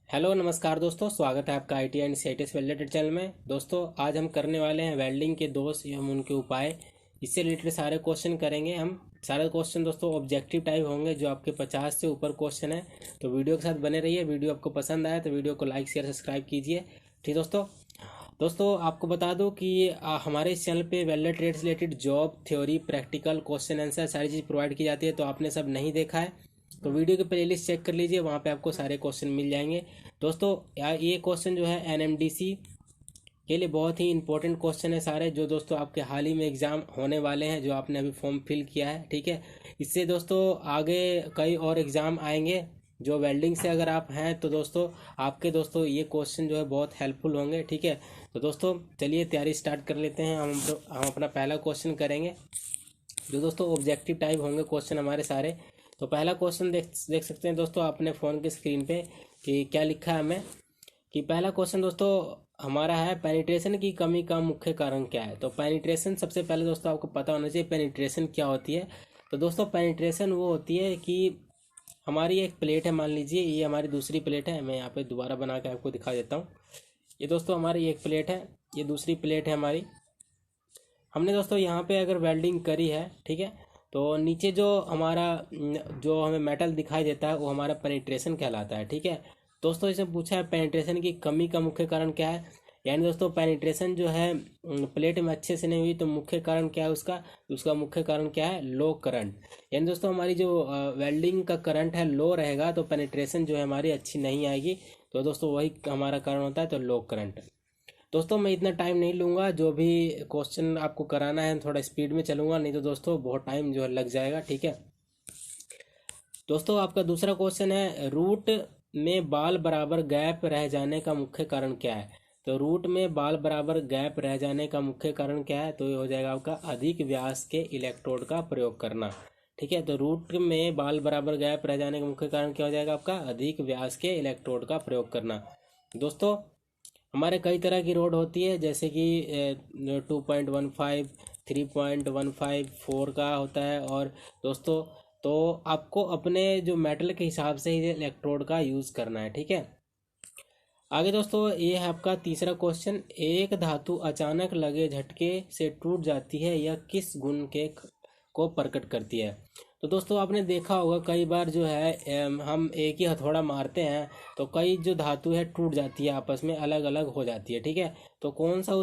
Hello नमस्कार दोस्तों, स्वागत है आपका आईटी एंड सीआईटी से रिलेटेड चैनल में। दोस्तों आज हम करने वाले हैं वेल्डिंग के दोष एवं उनके उपाय। इससे रिलेटेड सारे क्वेश्चन करेंगे हम। सारे क्वेश्चन दोस्तों ऑब्जेक्टिव टाइप होंगे, जो आपके 50 से ऊपर क्वेश्चन है। तो वीडियो के साथ बने रहिए। वीडियो आपको पसंद आए तो वीडियो को लाइक शेयर सब्सक्राइब कीजिए। ठीक दोस्तों आपको बता दूं कि हमारे इस चैनल पे वेल्डर ट्रेड से related job theory practical question answer सारी चीज़ प्रोवाइड की जाती है। तो आपने सब नहीं देखा है तो वीडियो की प्लेलिस्ट चेक कर लीजिए, वहाँ पे आपको सारे क्वेश्चन मिल जाएंगे। दोस्तों ये क्वेश्चन जो है एनएमडीसी के लिए बहुत ही इंपॉर्टेंट क्वेश्चन है सारे, जो दोस्तों आपके हाल ही में एग्ज़ाम होने वाले हैं, जो आपने अभी फॉर्म फिल किया है। ठीक है, इससे दोस्तों आगे कई और एग्ज़ाम आएंगे जो वेल्डिंग से अगर आप हैं तो दोस्तों आपके दोस्तों ये क्वेश्चन जो है बहुत हेल्पफुल होंगे। ठीक है, तो दोस्तों चलिए तैयारी स्टार्ट कर लेते हैं। हम अपना पहला क्वेश्चन करेंगे, जो दोस्तों ऑब्जेक्टिव टाइप होंगे क्वेश्चन हमारे सारे। तो पहला क्वेश्चन देख सकते हैं दोस्तों अपने फ़ोन की स्क्रीन पे कि क्या लिखा है हमें। कि पहला क्वेश्चन दोस्तों हमारा है, पेनिट्रेशन की कमी का मुख्य कारण क्या है। तो पेनिट्रेशन सबसे पहले दोस्तों आपको पता होना चाहिए पेनिट्रेशन क्या होती है। तो दोस्तों पेनिट्रेशन वो होती है कि हमारी एक प्लेट है, मान लीजिए ये हमारी दूसरी प्लेट है। मैं यहाँ पे दोबारा बना के आपको दिखा देता हूँ। ये दोस्तों हमारी एक प्लेट है, ये दूसरी प्लेट है हमारी। हमने दोस्तों यहाँ पे अगर वेल्डिंग करी है, ठीक है, तो नीचे जो हमारा जो हमें मेटल दिखाई देता है वो हमारा पेनिट्रेशन कहलाता है। ठीक है दोस्तों, इसमें पूछा है पेनिट्रेशन की कमी का मुख्य कारण क्या है। यानी दोस्तों पेनिट्रेशन जो है प्लेट में अच्छे से नहीं हुई तो मुख्य कारण क्या है उसका। उसका मुख्य कारण क्या है, लो करंट। यानी दोस्तों हमारी जो वेल्डिंग का करंट है लो रहेगा तो पेनिट्रेशन जो है हमारी अच्छी नहीं आएगी। तो दोस्तों वही हमारा कारण होता है, तो लो करंट। दोस्तों मैं इतना टाइम नहीं लूँगा, जो भी क्वेश्चन आपको कराना है थोड़ा स्पीड में चलूँगा, नहीं तो दोस्तों बहुत टाइम जो है लग जाएगा। ठीक है दोस्तों, आपका दूसरा क्वेश्चन है, रूट में बाल बराबर गैप रह जाने का मुख्य कारण क्या है। तो रूट में बाल बराबर गैप रह जाने का मुख्य कारण क्या है, तो ये हो जाएगा आपका अधिक व्यास के इलेक्ट्रोड का प्रयोग करना। ठीक है, तो रूट में बाल बराबर गैप रह जाने का मुख्य कारण क्या हो जाएगा आपका, अधिक व्यास के इलेक्ट्रोड का प्रयोग करना। दोस्तों हमारे कई तरह की रोड होती है, जैसे कि 2.15, 3.15, 4 का होता है। और दोस्तों तो आपको अपने जो मेटल के हिसाब से ही इलेक्ट्रोड का यूज़ करना है। ठीक है, आगे दोस्तों ये है आपका तीसरा क्वेश्चन, एक धातु अचानक लगे झटके से टूट जाती है, यह किस गुण के को प्रकट करती है। तो दोस्तों आपने देखा होगा कई बार जो है हम एक ही हथौड़ा मारते हैं तो कई जो धातु है टूट जाती है, आपस में अलग अलग हो जाती है। ठीक है, तो कौन सा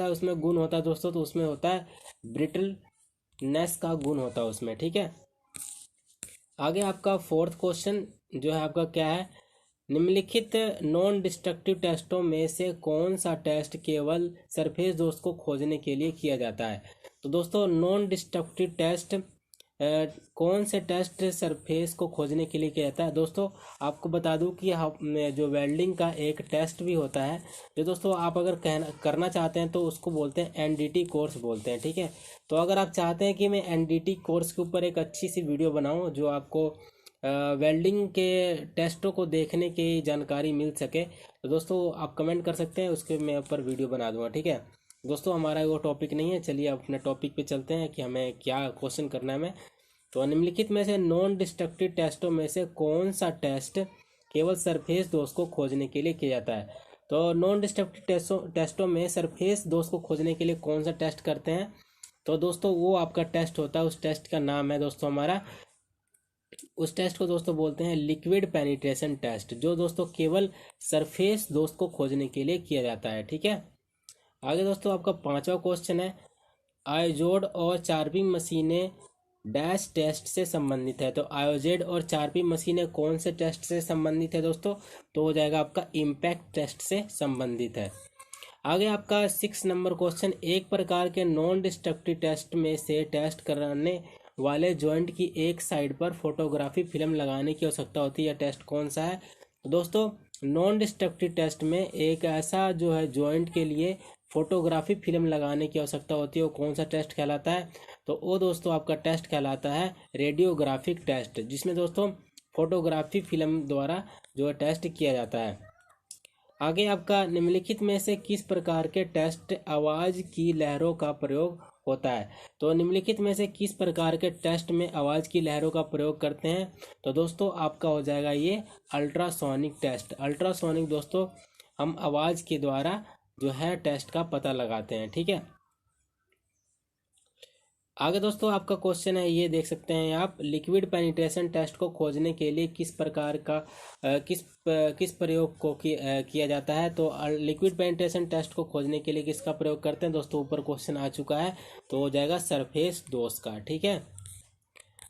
उसमें गुण होता है दोस्तों, तो उसमें होता है ब्रिटलनेस का गुण होता है उसमें। ठीक है, आगे आपका फोर्थ क्वेश्चन जो है आपका क्या है, निम्नलिखित नॉन डिस्ट्रक्टिव टेस्टों में से कौन सा टेस्ट केवल सरफेस दोष को खोजने के लिए किया जाता है। तो दोस्तों नॉन डिस्ट्रक्टिव टेस्ट कौन से टेस्ट सरफेस को खोजने के लिए किया जाता है। दोस्तों आपको बता दूं कि जो वेल्डिंग का एक टेस्ट भी होता है, जो दोस्तों आप अगर करना चाहते हैं तो उसको बोलते हैं एनडीटी कोर्स बोलते हैं। ठीक है, तो अगर आप चाहते हैं कि मैं एनडीटी कोर्स के ऊपर एक अच्छी सी वीडियो बनाऊं जो आपको वेल्डिंग के टेस्टों को देखने की जानकारी मिल सके, तो दोस्तों आप कमेंट कर सकते हैं, उसके मैं ऊपर वीडियो बना दूंगा। ठीक है दोस्तों, हमारा वो टॉपिक नहीं है। चलिए अपने टॉपिक पे चलते हैं कि हमें क्या क्वेश्चन करना है हमें। तो निम्नलिखित में से नॉन डिस्ट्रक्टिव टेस्टों में से कौन सा टेस्ट केवल सरफेस दोष को खोजने के लिए किया जाता है। तो नॉन डिस्ट्रक्टिव टेस्टों में सरफेस दोष को खोजने के लिए कौन सा टेस्ट करते हैं, तो दोस्तों वो आपका टेस्ट होता है, उस टेस्ट का नाम है दोस्तों हमारा, उस टेस्ट को दोस्तों बोलते हैं लिक्विड पेनिट्रेशन टेस्ट, जो दोस्तों केवल सरफेस दोष को खोजने के लिए किया जाता है। ठीक है, आगे दोस्तों आपका पांचवा क्वेश्चन है, आयोजोड और चार्पिंग मशीनें डैश टेस्ट से संबंधित है। तो आयोजेड और चार्पिंग मशीनें कौन से टेस्ट से संबंधित है दोस्तों, तो हो जाएगा आपका इम्पैक्ट टेस्ट से संबंधित है। आगे आपका 6 नंबर क्वेश्चन, एक प्रकार के नॉन डिस्ट्रक्टिव टेस्ट में से टेस्ट कराने वाले जॉइंट की एक साइड पर फोटोग्राफी फिल्म लगाने की आवश्यकता होती है, यह टेस्ट कौन सा है। तो दोस्तों नॉन डिस्ट्रक्टिव टेस्ट में एक ऐसा जो है जॉइंट के लिए फोटोग्राफी फिल्म लगाने की आवश्यकता होती है, वो कौन सा टेस्ट कहलाता है, तो वो दोस्तों आपका टेस्ट कहलाता है रेडियोग्राफिक टेस्ट, जिसमें दोस्तों फोटोग्राफी फिल्म द्वारा जो है टेस्ट किया जाता है। आगे आपका निम्नलिखित में से किस प्रकार के टेस्ट आवाज़ की लहरों का प्रयोग होता है। तो निम्नलिखित में से किस प्रकार के टेस्ट में आवाज़ की लहरों का प्रयोग करते हैं? तो दोस्तों आपका हो जाएगा ये अल्ट्रासोनिक टेस्ट। अल्ट्रासोनिक दोस्तों हम आवाज़ के द्वारा जो है टेस्ट का पता लगाते हैं, ठीक है। आगे दोस्तों आपका क्वेश्चन है, ये देख सकते हैं आप, लिक्विड पेनिट्रेशन टेस्ट को खोजने के लिए किस प्रकार का किस प्रयोग को किया जाता है? तो लिक्विड पेनिट्रेशन टेस्ट को खोजने के लिए किसका प्रयोग करते हैं दोस्तों? ऊपर क्वेश्चन आ चुका है, तो हो जाएगा सरफेस दोष का, ठीक है।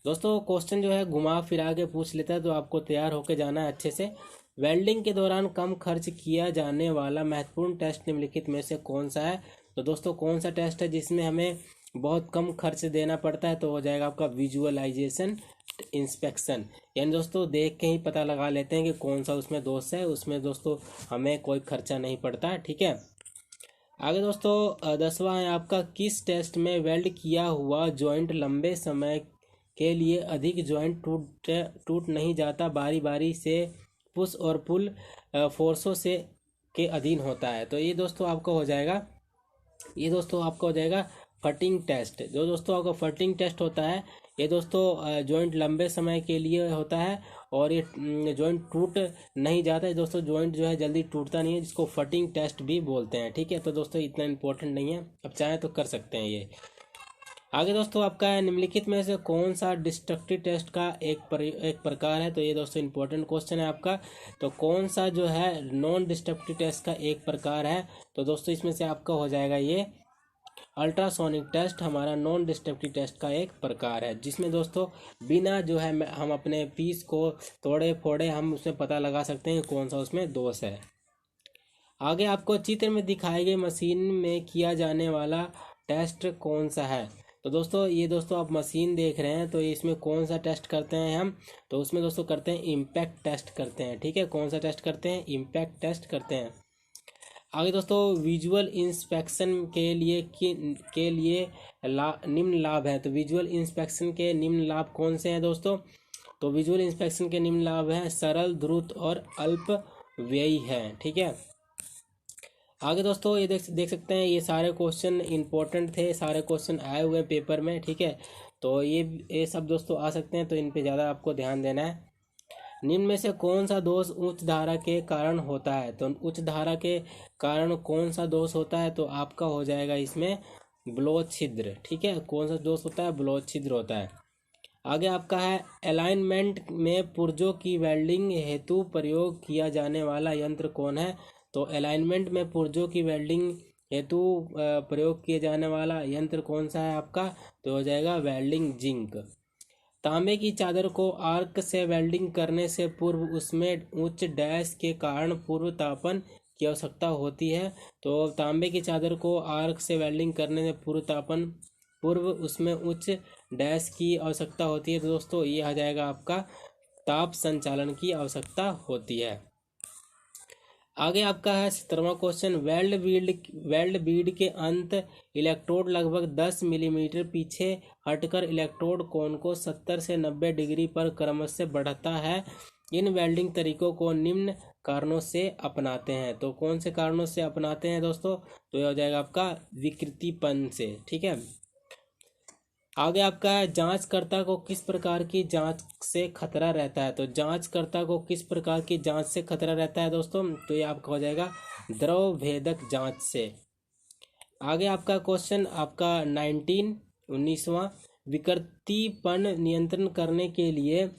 दोस्तों क्वेश्चन जो है घुमा फिरा के पूछ लेता है, तो आपको तैयार होकर जाना है अच्छे से। वेल्डिंग के दौरान कम खर्च किया जाने वाला महत्वपूर्ण टेस्ट निम्नलिखित में से कौन सा है? तो दोस्तों कौन सा टेस्ट है जिसमें हमें बहुत कम खर्च देना पड़ता है? तो हो जाएगा आपका विजुअलाइजेशन इंस्पेक्शन। यानी दोस्तों देख के ही पता लगा लेते हैं कि कौन सा उसमें दोष है, उसमें दोस्तों हमें कोई खर्चा नहीं पड़ता, ठीक है। आगे दोस्तों 10वां है आपका, किस टेस्ट में वेल्ड किया हुआ जॉइंट लंबे समय के लिए अधिक जॉइंट टूट नहीं जाता, बारी बारी से पुश और पुल फोर्सों से के अधीन होता है? तो ये दोस्तों आपका हो जाएगा फटिंग टेस्ट। जो दोस्तों आपका फटिंग टेस्ट होता है, ये दोस्तों जॉइंट लंबे समय के लिए होता है और ये जॉइंट टूट नहीं जाता है दोस्तों, जॉइंट जो है जल्दी टूटता नहीं है, जिसको फटिंग टेस्ट भी बोलते हैं, ठीक है। तो दोस्तों इतना इंपॉर्टेंट नहीं है, अब चाहे तो कर सकते हैं ये। आगे दोस्तों आपका है, निम्नलिखित में से कौन सा डिस्ट्रक्टिव टेस्ट का एक प्रकार है? तो ये दोस्तों इंपॉर्टेंट क्वेश्चन है आपका। तो कौन सा जो है नॉन डिस्ट्रक्टिव टेस्ट का एक प्रकार है? तो दोस्तों इसमें से आपका हो जाएगा ये अल्ट्रासोनिक टेस्ट हमारा नॉन डिस्ट्रक्टिव टेस्ट का एक प्रकार है, जिसमें दोस्तों बिना जो है हम अपने पीस को तोड़े फोड़े हम उसमें पता लगा सकते हैं कौन सा उसमें दोष है। आगे आपको चित्र में दिखाई गई मशीन में किया जाने वाला टेस्ट कौन सा है? तो दोस्तों ये दोस्तों आप मशीन देख रहे हैं, तो इसमें कौन सा टेस्ट करते हैं हम? तो उसमें दोस्तों करते हैं इम्पैक्ट टेस्ट करते हैं, ठीक है। कौन सा टेस्ट करते हैं? इम्पैक्ट टेस्ट करते हैं। आगे दोस्तों विजुअल इंस्पेक्शन के लिए निम्न लाभ है। तो विजुअल इंस्पेक्शन के निम्न लाभ कौन से हैं दोस्तों? तो विजुअल इंस्पेक्शन के निम्न लाभ हैं, सरल, द्रुत और अल्प व्ययी है, ठीक है। आगे दोस्तों ये देख सकते हैं, ये सारे क्वेश्चन इंपॉर्टेंट थे, सारे क्वेश्चन आए हुए हैं पेपर में, ठीक है। तो ये सब दोस्तों आ सकते हैं, तो इन पे ज़्यादा आपको ध्यान देना है। निम्न में से कौन सा दोष उच्च धारा के कारण होता है? तो उच्च धारा के कारण कौन सा दोष होता है? तो आपका हो जाएगा इसमें ब्लो छिद्र, ठीक है। कौन सा दोष होता है? ब्लो छिद्र होता है। आगे आपका है, अलाइनमेंट में पुर्जों की वेल्डिंग हेतु प्रयोग किया जाने वाला यंत्र कौन है? तो अलाइनमेंट में पुर्जों की वेल्डिंग हेतु प्रयोग किए जाने वाला यंत्र कौन सा है आपका? तो हो जाएगा वेल्डिंग जिंक। तांबे की चादर को आर्क से वेल्डिंग करने से पूर्व उसमें उच्च डैश के कारण पूर्व तापन की आवश्यकता होती है। तो तांबे की चादर को आर्क से वेल्डिंग करने से पूर्व उसमें उच्च डैश की आवश्यकता होती है। तो दोस्तों ये आ जाएगा आपका ताप संचालन की आवश्यकता होती है। आगे आपका है 17वां क्वेश्चन, वेल्ड बीड के अंत इलेक्ट्रोड लगभग 10 मिलीमीटर पीछे हटकर इलेक्ट्रोड कोण को 70 से 90 डिग्री पर क्रमशः बढ़ाता है। इन वेल्डिंग तरीकों को निम्न कारणों से अपनाते हैं। तो कौन से कारणों से अपनाते हैं दोस्तों? तो यह हो जाएगा आपका विकृतिपन से, ठीक है। आगे आपका है, जांचकर्ता को किस प्रकार की जांच से खतरा रहता है? तो जांचकर्ता को किस प्रकार की जांच से खतरा रहता है दोस्तों? तो ये आपका हो जाएगा द्रव भेदक जांच से। आगे आपका क्वेश्चन आपका 19वां, विकृतिपन नियंत्रण करने के लिए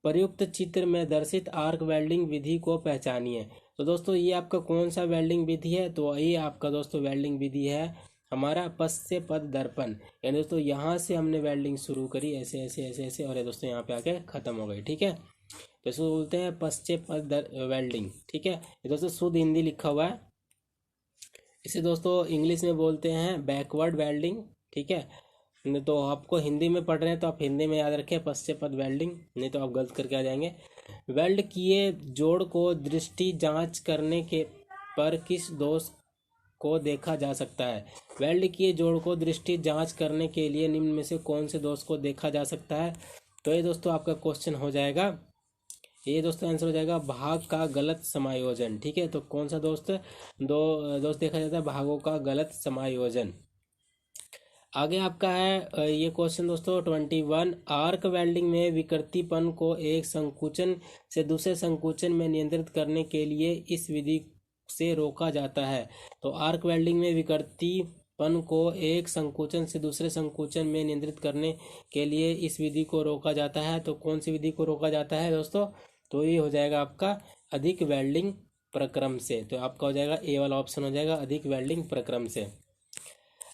प्रयुक्त चित्र में दर्शित आर्क वेल्डिंग विधि को पहचानिए। तो दोस्तों ये आपका कौन सा वेल्डिंग विधि है? तो ये आपका दोस्तों वेल्डिंग विधि है हमारा पश्च पद दर्पण। यानी दोस्तों यहाँ से हमने वेल्डिंग शुरू करी, ऐसे ऐसे ऐसे ऐसे, और ये दोस्तों यहाँ पे आके खत्म हो गई, ठीक है। तो इसको बोलते हैं पश्च पद वेल्डिंग, ठीक है। ये दोस्तों शुद्ध हिंदी लिखा हुआ है, इसे दोस्तों इंग्लिश में बोलते हैं बैकवर्ड वेल्डिंग, ठीक है। नहीं तो आपको हिंदी में पढ़ रहे हैं तो आप हिंदी में याद रखें पश्च पद वेल्डिंग, नहीं तो आप गलत करके आ जाएंगे। वेल्ड किए जोड़ को दृष्टि जांच करने के पर किस दोष को देखा जा सकता है? वेल्ड किए जोड़ को दृष्टि जांच करने के लिए निम्न में से कौन से दोष को देखा जा सकता है? तो ये दोस्तों आपका क्वेश्चन हो जाएगा, ये दोस्तों आंसर हो जाएगा भाग का गलत समायोजन, ठीक है। तो कौन सा दोस्त देखा जाता है? भागों का गलत समायोजन। आगे आपका है ये क्वेश्चन दोस्तों 21। आर्क वेल्डिंग में विकृतिपन को एक संकुचन से दूसरे संकुचन में नियंत्रित करने के लिए इस विधि से रोका जाता है। तो आर्क वेल्डिंग में विकृतिपन को एक संकुचन से दूसरे संकुचन में नियंत्रित करने के लिए इस विधि को रोका जाता है। तो कौन सी विधि को रोका जाता है दोस्तों? तो ये हो जाएगा आपका अधिक वेल्डिंग प्रक्रम से। तो आपका हो जाएगा ए वाला ऑप्शन हो जाएगा अधिक वेल्डिंग प्रक्रम से।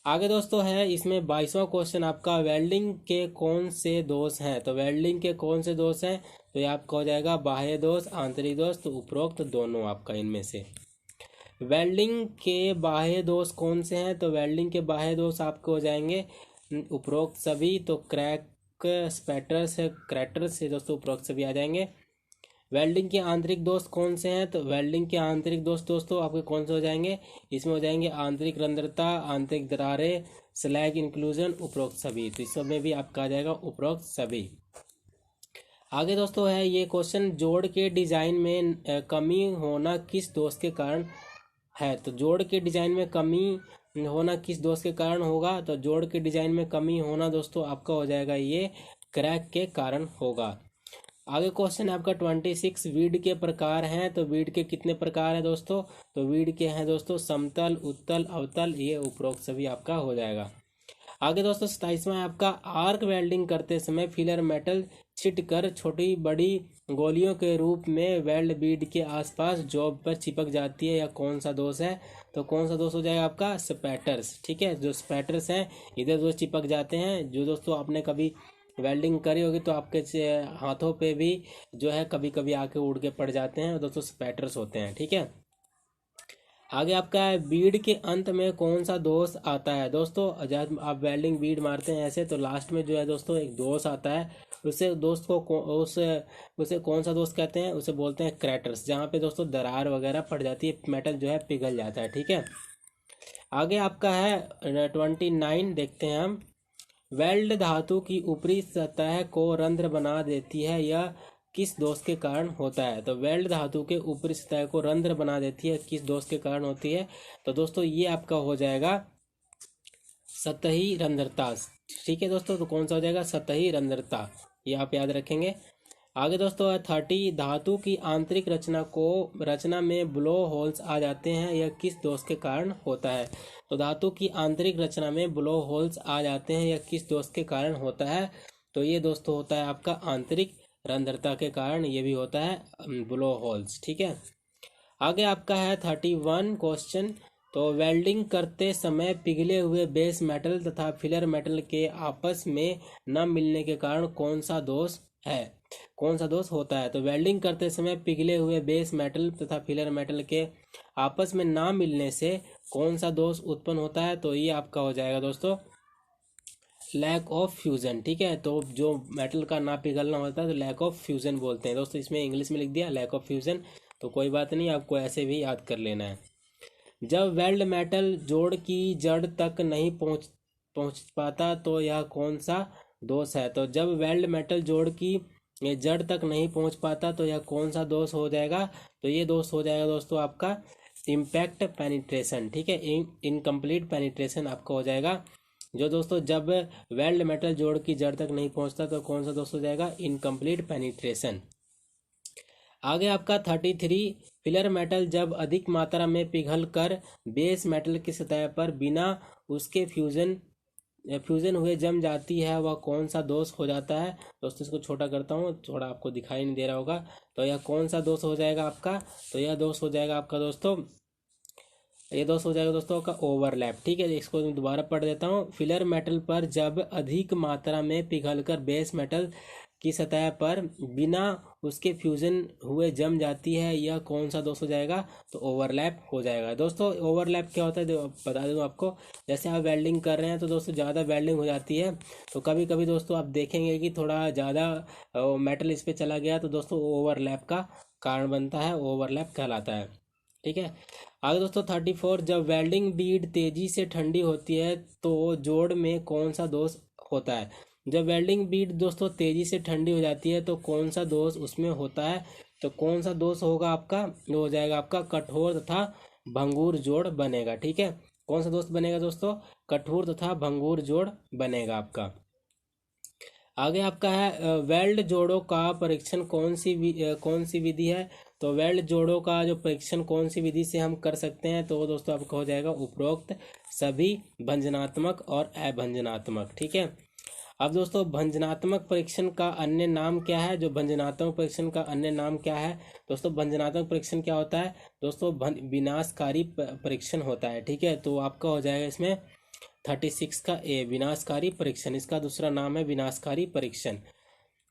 आगे दोस्तों है इसमें 22वां क्वेश्चन आपका, वेल्डिंग के कौन से दोष हैं? तो वेल्डिंग के कौन से दोष हैं? तो ये आपका हो जाएगा बाह्य दोष, आंतरिक दोष, तो उपरोक्त दोनों आपका इनमें से। वेल्डिंग के बाह्य दोष कौन से हैं? तो वेल्डिंग के बाह्य दोष आपको हो जाएंगे उपरोक्त सभी। तो क्रैक, स्पैटर्स, क्रैटर्स से दोस्तों उपरोक्त सभी आ जाएंगे। वेल्डिंग के आंतरिक दोष कौन से हैं? तो वेल्डिंग के आंतरिक दोष दोस्तों आपके कौन से हो जाएंगे? इसमें हो जाएंगे आंतरिक रंध्रता, आंतरिक दरारें, स्लैग इंक्लूजन, उपरोक्त सभी। तो इस सब में भी आपका आ जाएगा उपरोक्त सभी। आगे दोस्तों है ये क्वेश्चन, जोड़ के डिजाइन में कमी होना किस दोष के कारण है? तो जोड़ के डिजाइन में कमी होना किस दोष के कारण होगा? तो जोड़ के डिजाइन में कमी होना दोस्तों आपका हो जाएगा ये क्रैक के कारण होगा। आगे क्वेश्चन है आपका 26, वीड के प्रकार हैं। तो वीड के कितने प्रकार हैं दोस्तों? तो वीड के हैं दोस्तों समतल, उत्तल, अवतल, ये उपरोक्त सभी आपका हो जाएगा। आगे दोस्तों 27वां है आपका, आर्क वेल्डिंग करते समय फिलर मेटल छिटकर छोटी बड़ी गोलियों के रूप में वेल्ड बीड के आसपास जॉब पर चिपक जाती है, या कौन सा दोष है? तो कौन सा दोष हो जाएगा आपका? स्पैटर्स। ठीक है, जो स्पैटर्स हैं इधर जो चिपक जाते हैं। जो दोस्तों आपने कभी वेल्डिंग करी होगी तो आपके हाथों पे भी जो है कभी कभी आके उड़ के पड़ जाते हैं, दोस्तों स्पैटर्स होते हैं। ठीक है, आगे आपका है बीड के अंत में कौन सा दोष आता है? दोस्तों जब आप वेल्डिंग बीड मारते हैं ऐसे, तो लास्ट में जो है दोस्तों एक दोष आता है। उसे दोस्त को उसे कौन सा दोष कहते हैं? उसे बोलते हैं क्रैटर्स, जहाँ पे दोस्तों दरार वगैरह पड़ जाती है, मेटल जो है पिघल जाता है। ठीक है, आगे आपका है 29, देखते हैं हम। वेल्ड धातु की ऊपरी सतह को रंध्र बना देती है, यह किस दोष के कारण होता है? तो वेल्ड धातु के ऊपरी सतह को रंध्र बना देती है, किस दोष के कारण होती है? तो दोस्तों ये आपका हो जाएगा सतही रंध्रता। ठीक है दोस्तों, तो कौन सा हो जाएगा? सतही रंध्रता, ये आप याद रखेंगे। आगे दोस्तों 30, धातु की आंतरिक रचना में ब्लो होल्स आ जाते हैं, यह किस दोष के कारण होता है? तो धातु की आंतरिक रचना में ब्लो होल्स आ जाते हैं, यह किस दोष के कारण होता है? तो ये दोस्तों होता है आपका आंतरिक रंध्रता के कारण, ये भी होता है ब्लो होल्स। ठीक है, आगे आपका है 31 क्वेश्चन, तो वेल्डिंग करते समय पिघले हुए बेस मेटल तथा फिलर मेटल के आपस में न मिलने के कारण कौन सा दोष है? कौन सा दोष होता है? तो वेल्डिंग करते समय पिघले हुए बेस मेटल तथा फिलर मेटल के आपस में ना मिलने से कौन सा दोष उत्पन्न होता है? तो ये आपका हो जाएगा दोस्तों लैक ऑफ फ्यूजन। ठीक है, तो जो मेटल का ना पिघलना होता है तो लैक ऑफ फ्यूजन बोलते हैं दोस्तों। इसमें इंग्लिश में लिख दिया लैक ऑफ फ्यूजन, तो कोई बात नहीं, आपको ऐसे भी याद कर लेना है। जब वेल्ड मेटल जोड़ की जड़ तक नहीं पहुंच पाता तो यह कौन सा दोष है? तो जब वेल्ड मेटल जोड़ की जड़ तक नहीं पहुंच पाता तो यह कौन सा दोष हो जाएगा? तो ये दोष हो जाएगा दोस्तों आपका इम्पैक्ट पेनिट्रेशन। ठीक है, इनकम्प्लीट पेनिट्रेशन आपका हो जाएगा। जो दोस्तों जब वेल्ड मेटल जोड़ की जड़ तक नहीं पहुंचता तो कौन सा दोष हो जाएगा? Incomplete penetration. आगे आपका 33, फिलर मेटल जब अधिक मात्रा में पिघल कर बेस मेटल की सतह पर बिना उसके फ्यूजन हुए जम जाती है, वह कौन सा दोष हो जाता है? दोस्तों इसको छोटा करता हूँ, थोड़ा आपको दिखाई नहीं दे रहा होगा। तो यह कौन सा दोष हो जाएगा आपका? तो यह दोष हो जाएगा आपका दोस्तों, ये दोस्त हो जाएगा दोस्तों का ओवरलैप। ठीक है, इसको मैं दोबारा पढ़ देता हूँ। फिलर मेटल पर जब अधिक मात्रा में पिघलकर बेस मेटल की सतह पर बिना उसके फ्यूजन हुए जम जाती है, यह कौन सा दोष हो जाएगा? तो ओवरलैप हो जाएगा। दोस्तों ओवरलैप क्या होता है बता दूँ आपको। जैसे आप वेल्डिंग कर रहे हैं तो दोस्तों ज़्यादा वेल्डिंग हो जाती है, तो कभी कभी दोस्तों आप देखेंगे कि थोड़ा ज़्यादा मेटल इस पर चला गया, तो दोस्तों ओवरलैप का कारण बनता है, ओवरलैप कहलाता है। ठीक है, आगे दोस्तों 34, जब वेल्डिंग बीड तेजी से ठंडी होती है तो जोड़ में कौन सा दोष होता है? जब वेल्डिंग बीड दोस्तों तेजी से ठंडी हो जाती है तो कौन सा दोष उसमें होता है? तो कौन सा दोष होगा आपका? वो हो जाएगा आपका कठोर तथा भंगुर जोड़ बनेगा। ठीक है, कौन सा दोस्त बनेगा दोस्तों? कठोर तथा भंगुर जोड़ बनेगा आपका। आगे आपका है वेल्ड जोड़ों का परीक्षण कौन सी विधि है? तो वेल्ड जोड़ों का जो परीक्षण कौन सी विधि से हम कर सकते हैं? तो वो दोस्तों आपका हो जाएगा उपरोक्त सभी भंजनात्मक और अभंजनात्मक। ठीक है। अब दोस्तों भंजनात्मक परीक्षण का अन्य नाम क्या है? जो भंजनात्मक परीक्षण का अन्य नाम क्या है दोस्तों? भंजनात्मक परीक्षण क्या होता है दोस्तों? विनाशकारी परीक्षण होता है। ठीक है। तो आपका हो जाएगा इसमें 36 का ए, विनाशकारी परीक्षण। इसका दूसरा नाम है विनाशकारी परीक्षण।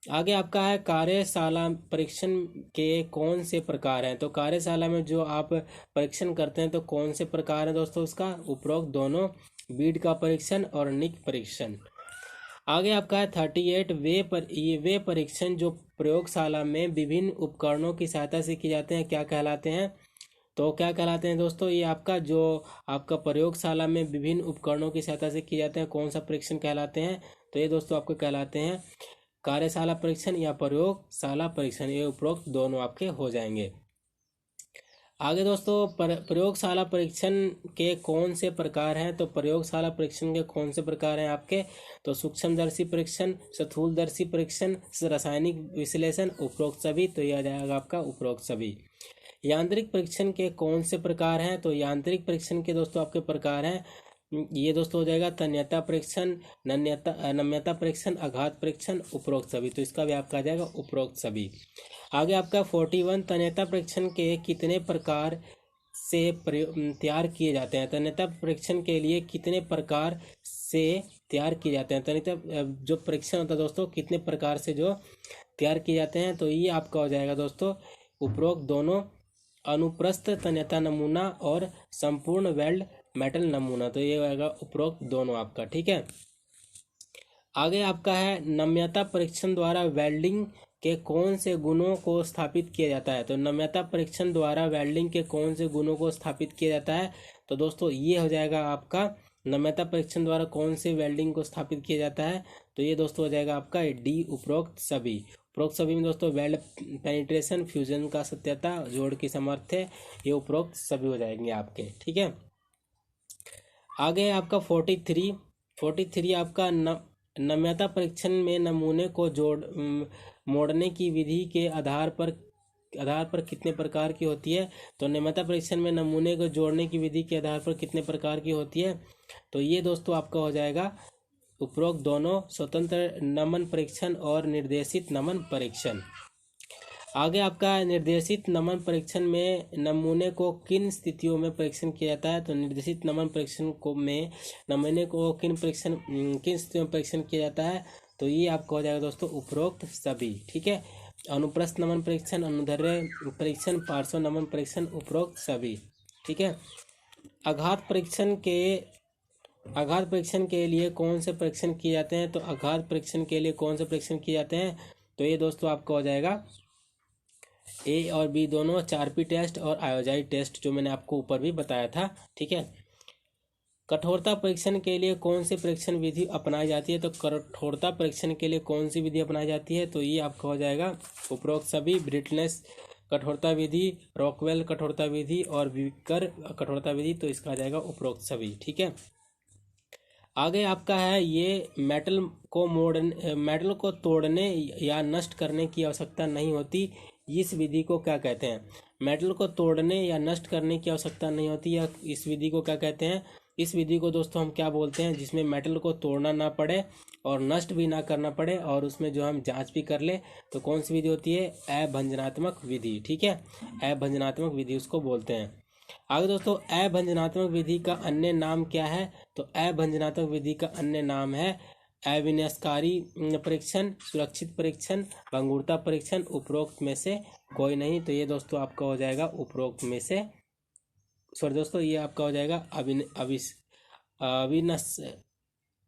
आगे आपका है कार्यशाला परीक्षण के कौन से प्रकार हैं? तो कार्यशाला में जो आप परीक्षण करते हैं तो कौन से प्रकार हैं दोस्तों? उसका उपरोक्त दोनों, बीड का परीक्षण और निक परीक्षण। आगे आपका है 38 वे परीक्षण जो प्रयोगशाला में विभिन्न उपकरणों की सहायता से किए जाते हैं क्या कहलाते हैं? तो क्या कहलाते हैं दोस्तों? ये आपका जो आपका प्रयोगशाला में विभिन्न उपकरणों की सहायता से किए जाते हैं कौन सा परीक्षण कहलाते हैं? तो ये दोस्तों आपको कहलाते हैं कार्यशाला परीक्षण या प्रयोगशाला परीक्षण। ये उपरोक्त दोनों आपके हो जाएंगे। आगे दोस्तों प्रयोगशाला परीक्षण के कौन से प्रकार हैं? तो प्रयोगशाला परीक्षण के कौन से प्रकार हैं आपके? तो सूक्ष्मदर्शी परीक्षण, स्थूलदर्शी परीक्षण, रासायनिक विश्लेषण, उपरोक्त सभी। तो यह आ जाएगा आपका उपरोक्त सभी। यांत्रिक परीक्षण के कौन से प्रकार हैं? तो यांत्रिक परीक्षण के दोस्तों आपके प्रकार हैं, ये दोस्तों हो जाएगा तन्यता परीक्षण, नम्यता परीक्षण, आघात परीक्षण, उपरोक्त सभी। तो इसका भी आपका आ जाएगा उपरोक्त सभी। आगे आपका 41 तन्यता परीक्षण के कितने प्रकार से तैयार किए जाते हैं? तन्यता परीक्षण के लिए कितने प्रकार से तैयार किए जाते हैं? तन्यता जो परीक्षण होता है दोस्तों कितने प्रकार से जो तैयार किए जाते हैं? तो ये आपका हो जाएगा दोस्तों उपरोक्त दोनों, अनुप्रस्थ तन्यता नमूना और संपूर्ण वेल्ड मेटल नमूना। तो ये आएगा उपरोक्त दोनों आपका। ठीक है। आगे आपका है नम्यता परीक्षण द्वारा वेल्डिंग के कौन से गुणों को स्थापित किया जाता है? तो नम्यता परीक्षण द्वारा वेल्डिंग के कौन से गुणों को स्थापित किया जाता है? तो दोस्तों ये हो जाएगा आपका नम्यता परीक्षण द्वारा कौन से वेल्डिंग को स्थापित किया जाता है? तो ये दोस्तों हो जाएगा आपका डी, उपरोक्त सभी। उपरोक्त सभी में दोस्तों वेल्ड पेनिट्रेशन, फ्यूजन का सत्यता, जोड़ की सामर्थ्य, ये उपरोक्त सभी हो जाएंगे आपके। ठीक है। आगे आपका 43 आपका नम्यता परीक्षण में नमूने को मोड़ने की विधि के आधार पर कितने प्रकार की होती है? तो नम्यता परीक्षण में नमूने को जोड़ने की विधि के आधार पर कितने प्रकार की होती है? तो ये दोस्तों आपका हो जाएगा उपरोक्त दोनों, स्वतंत्र नमन परीक्षण और निर्देशित नमन परीक्षण। आगे आपका निर्देशित नमन परीक्षण में नमूने को किन स्थितियों में परीक्षण किया जाता है? तो निर्देशित नमन परीक्षण में नमूने को किन स्थितियों में परीक्षण किया जाता है? तो ये आपका हो जाएगा दोस्तों उपरोक्त सभी। ठीक है। अनुप्रस्थ नमन परीक्षण, अनुदैर्ध्य परीक्षण, पार्श्व नमन परीक्षण, उपरोक्त सभी। ठीक है। आघात परीक्षण के लिए कौन से परीक्षण किए जाते हैं? तो आघात परीक्षण के लिए कौन से परीक्षण किए जाते हैं? तो ये दोस्तों आपका हो जाएगा ए और बी दोनों, 4P टेस्ट और आयोजाई टेस्ट, जो मैंने आपको ऊपर भी बताया था। ठीक है। कठोरता परीक्षण के लिए कौन सी परीक्षण विधि अपनाई जाती है? तो कठोरता परीक्षण के लिए कौन सी विधि अपनाई जाती है? तो ये आपका हो जाएगा उपरोक्त सभी, ब्रिटनेस कठोरता विधि, रॉकवेल कठोरता विधि और विकर कठोरता विधि। तो इसका आ जाएगा उपरोक्त सभी। ठीक है। आगे आपका है ये मेटल को तोड़ने या नष्ट करने की आवश्यकता नहीं होती, इस विधि को क्या कहते हैं? मेटल को तोड़ने या नष्ट करने की आवश्यकता नहीं होती, या इस विधि को क्या कहते हैं? इस विधि को दोस्तों हम क्या बोलते हैं? जिसमें मेटल को तोड़ना ना पड़े और नष्ट भी ना करना पड़े और उसमें जो हम जांच भी कर ले, तो कौन सी विधि होती है? अभंजनात्मक विधि। ठीक है। अभंजनात्मक विधि उसको बोलते हैं। आगे दोस्तों अभंजनात्मक विधि का अन्य नाम क्या है? तो अभंजनात्मक विधि का अन्य नाम है अविनाशकारी परीक्षण, सुरक्षित परीक्षण, भंगुरता परीक्षण, उपरोक्त में से कोई नहीं। तो ये दोस्तों आपका हो जाएगा उपरोक्त में से, सॉरी दोस्तों ये आपका हो जाएगा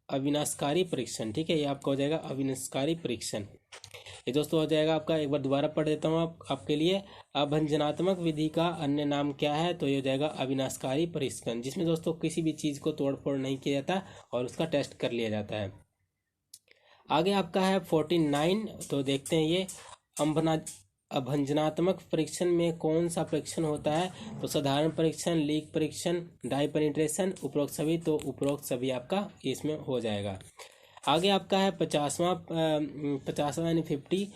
अविनाशकारी परीक्षण। ठीक है। ये आपका हो जाएगा अविनाशकारी परीक्षण। ये दोस्तों हो जाएगा आपका, एक बार दोबारा पढ़ देता हूँ आपके लिए। अभंजनात्मक विधि का अन्य नाम क्या है? तो ये हो जाएगा अविनाशकारी परीक्षण, जिसमें दोस्तों किसी भी चीज़ को तोड़ फोड़ नहीं किया जाता और उसका टेस्ट कर लिया जाता है। आगे आपका है 49, तो देखते हैं ये अभंजनात्मक परीक्षण में कौन सा परीक्षण होता है? तो साधारण परीक्षण, लीक परीक्षण, डाई पेनिट्रेशन, उपरोक्त सभी। तो उपरोक्त सभी आपका इसमें हो जाएगा। आगे आपका है 50वां यानी 50।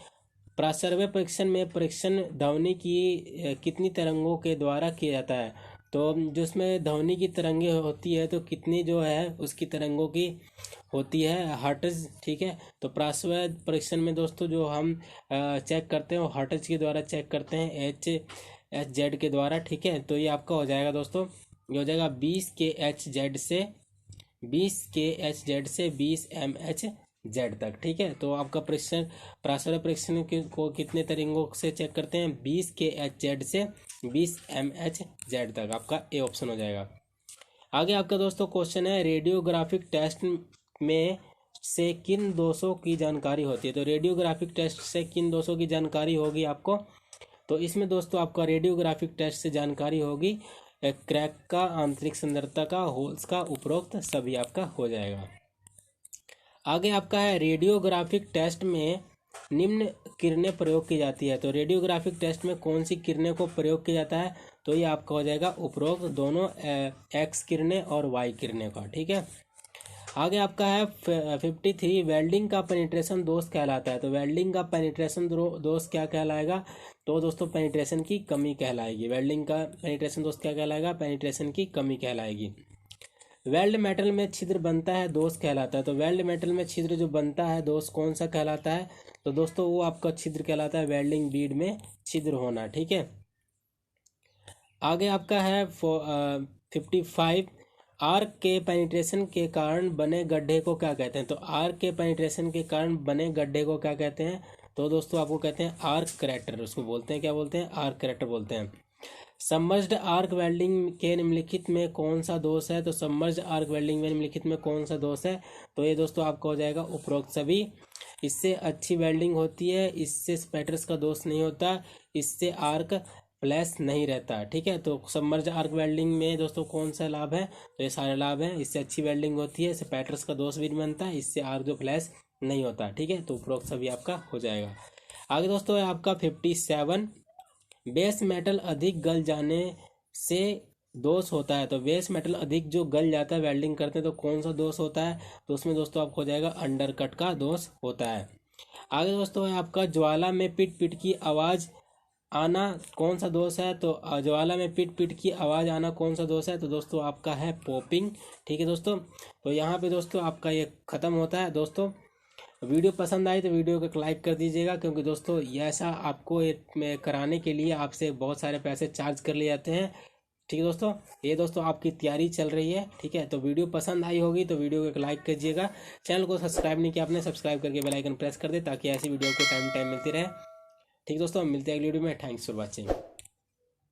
प्रासर्व्य परीक्षण में परीक्षण ध्वनि की कितनी तरंगों के द्वारा किया जाता है? तो जो इसमें ध्वनि की तरंगे होती है तो कितनी जो है उसकी तरंगों की होती है, हर्ट्ज। ठीक है, तो प्रासर्व्य परीक्षण में दोस्तों जो हम चेक करते हैं वो हर्ट्ज के द्वारा चेक करते हैं, HZ के द्वारा। ठीक है, तो ये आपका हो जाएगा दोस्तों, ये हो जाएगा 20 kHz से 20 mHz तक। ठीक है, तो आपका परीक्षण प्रासर्व्य परीक्षण को कितने तरंगों से चेक करते हैं? 20 kHz से 20 mHz तक। आपका ए ऑप्शन हो जाएगा। आगे आपका दोस्तों क्वेश्चन है, रेडियोग्राफिक टेस्ट में से किन दोषों की जानकारी होती है? तो रेडियोग्राफिक टेस्ट से किन दोषों की जानकारी होगी आपको? तो इसमें दोस्तों आपका रेडियोग्राफिक टेस्ट से जानकारी होगी क्रैक का, आंतरिक संदरता का, होल्स का, उपरोक्त सभी आपका हो जाएगा। आगे आपका है, रेडियोग्राफिक टेस्ट में निम्न किरणें प्रयोग की जाती है। तो रेडियोग्राफिक टेस्ट में कौन सी किरणें को प्रयोग किया जाता है? तो ये आपका हो जाएगा उपरोक्त दोनों एक्स किरणें और वाई किरणें का। ठीक है, आगे आपका है 53, वेल्डिंग का पेनिट्रेशन दोष कहलाता है। तो वेल्डिंग का पेनिट्रेशन दोष क्या कहलाएगा? तो दोस्तों पेनिट्रेशन की कमी कहलाएगी। वेल्डिंग का पेनिट्रेशन दोष क्या कहलाएगा? पेनिट्रेशन की कमी कहलाएगी। वेल्ड मेटल में छिद्र बनता है, दोष कहलाता है। तो वेल्ड मेटल में छिद्र जो बनता है दोष कौन सा कहलाता है? तो दोस्तों वो आपका छिद्र कहलाता है वेल्डिंग बीड में छिद्र होना। ठीक है, आगे आपका है 55, आर्क के पेनिट्रेशन के कारण बने गड्ढे को क्या कहते हैं? तो आर्क के पेनिट्रेशन के कारण बने गड्ढे को क्या कहते हैं? तो दोस्तों आपको कहते हैं आर्क क्रैटर, उसको बोलते हैं, क्या बोलते हैं? आर्क क्रैटर बोलते हैं। सबमर्ज्ड आर्क वेल्डिंग के निम्नलिखित में कौन सा दोष है? तो सबमर्ज्ड आर्क वेल्डिंग में निम्नलिखित में कौन सा दोष है? तो ये दोस्तों आपका हो जाएगा उपरोक्त सभी। इससे अच्छी वेल्डिंग होती है, इससे स्पैटर्स का दोष नहीं होता, इससे आर्क फ्लैश नहीं रहता। ठीक है, तो सबमर्ज आर्क वेल्डिंग में दोस्तों कौन सा लाभ है? तो ये सारे लाभ हैं। इससे अच्छी वेल्डिंग होती है, स्पैटर्स का दोष भी नहीं बनता है, इससे आर्क जो फ्लैश नहीं होता। ठीक है, तो उपरोक्त सभी आपका हो जाएगा। आगे दोस्तों है आपका 57, बेस मेटल अधिक गल जाने से दोष होता है। तो बेस मेटल अधिक जो गल जाता है वेल्डिंग करते हैं तो कौन सा दोष होता है? तो उसमें दोस्तों आपको हो जाएगा अंडरकट का दोष होता है। आगे दोस्तों है आपका ज्वाला में पिट पिट की आवाज़ आना कौन सा दोष है? तो ज्वाला में पिट पिट की आवाज़ आना कौन सा दोष है? तो दोस्तों आपका है पॉपिंग। ठीक है दोस्तों, तो यहाँ पे दोस्तों आपका ये ख़त्म होता है। दोस्तों वीडियो पसंद आई तो वीडियो को लाइक कर दीजिएगा, क्योंकि दोस्तों ये ऐसा आपको कराने के लिए आपसे बहुत सारे पैसे चार्ज कर लिए जाते हैं। ठीक है दोस्तों, ये दोस्तों आपकी तैयारी चल रही है। ठीक है, तो वीडियो पसंद आई होगी तो वीडियो को एक लाइक कीजिएगा। चैनल को सब्सक्राइब नहीं किया आपने, सब्सक्राइब करके बेल आइकन प्रेस कर दे ताकि ऐसी वीडियो को टाइम मिलती रहे। ठीक दोस्तों, मिलते हैं अगली वीडियो में। Thanks for watching.